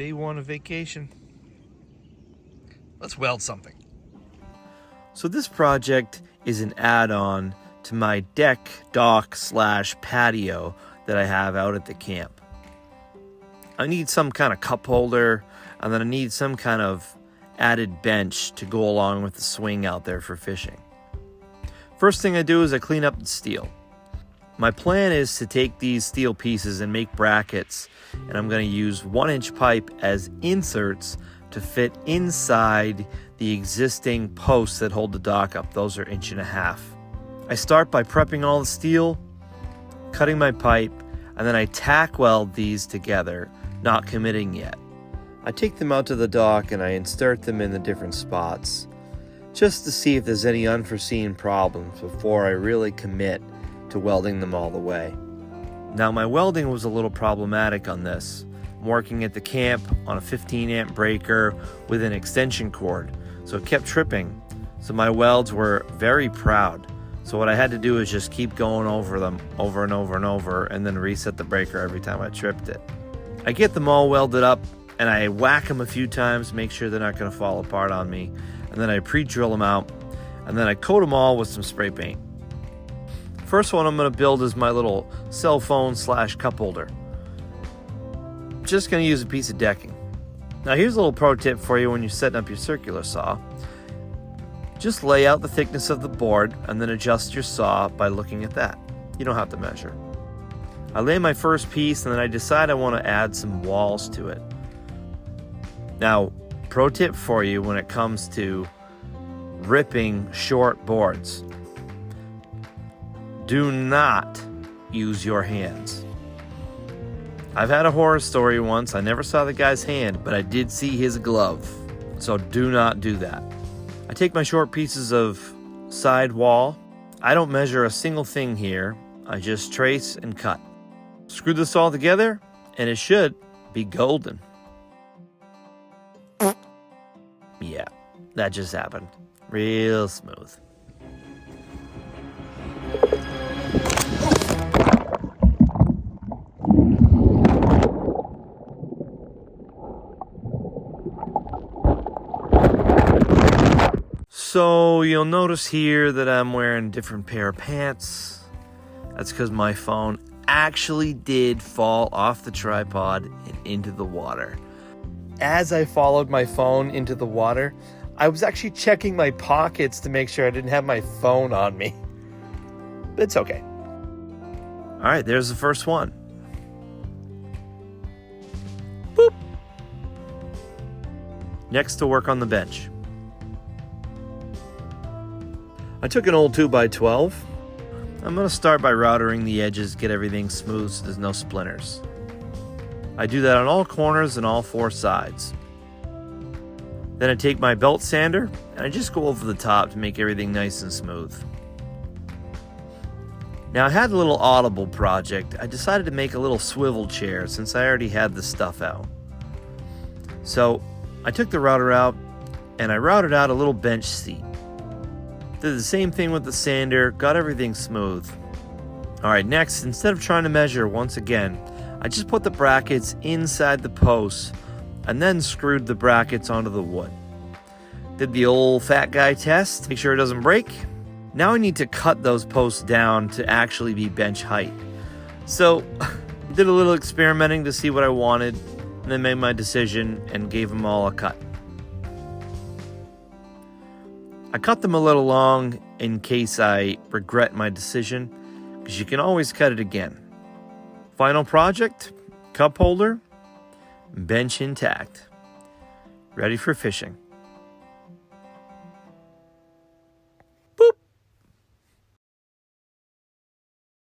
Day one of vacation. Let's weld something. So this project is an add-on to my deck, dock / patio that I have out at the camp. I need some kind of cup holder, and then I need some kind of added bench to go along with the swing out there for fishing. First thing I do is I clean up the steel. My plan is to take these steel pieces and make brackets, and I'm going to use 1-inch pipe as inserts to fit inside the existing posts that hold the dock up. Those are 1.5 inches. I start by prepping all the steel, cutting my pipe, and then I tack weld these together, not committing yet. I take them out to the dock and I insert them in the different spots, just to see if there's any unforeseen problems before I really commit to welding them all the way. Now my welding was a little problematic on this. I'm working at the camp on a 15-amp breaker with an extension cord, so it kept tripping. So my welds were very proud. So what I had to do is just keep going over them over and over and over, and then reset the breaker every time I tripped it. I get them all welded up and I whack them a few times, make sure they're not going to fall apart on me, and then I pre-drill them out, and then I coat them all with some spray paint. First one I'm going to build is my little cell phone / cup holder. Just going to use a piece of decking. Now here's a little pro tip for you when you're setting up your circular saw. Just lay out the thickness of the board and then adjust your saw by looking at that. You don't have to measure. I lay my first piece and then I decide I want to add some walls to it. Now, pro tip for you when it comes to ripping short boards. Do not use your hands. I've had a horror story once. I never saw the guy's hand, but I did see his glove. So do not do that. I take my short pieces of side wall. I don't measure a single thing here. I just trace and cut. Screw this all together and it should be golden. Yeah, that just happened. Real smooth. So you'll notice here that I'm wearing a different pair of pants. That's because my phone actually did fall off the tripod and into the water. As I followed my phone into the water, I was actually checking my pockets to make sure I didn't have my phone on me. It's okay. All right, there's the first one. Boop. Next to work on the bench. I took an old 2x12. I'm going to start by routering the edges, get everything smooth so there's no splinters. I do that on all corners and all 4 sides. Then I take my belt sander and I just go over the top to make everything nice and smooth. Now I had a little audible project. I decided to make a little swivel chair since I already had the stuff out. So I took the router out and I routed out a little bench seat. Did the same thing with the sander, got everything smooth. Alright, next, instead of trying to measure once again, I just put the brackets inside the posts and then screwed the brackets onto the wood. Did the old fat guy test, make sure it doesn't break. Now I need to cut those posts down to actually be bench height. So, did a little experimenting to see what I wanted, and then made my decision and gave them all a cut. I cut them a little long in case I regret my decision, because you can always cut it again. Final project, cup holder, bench intact. Ready for fishing.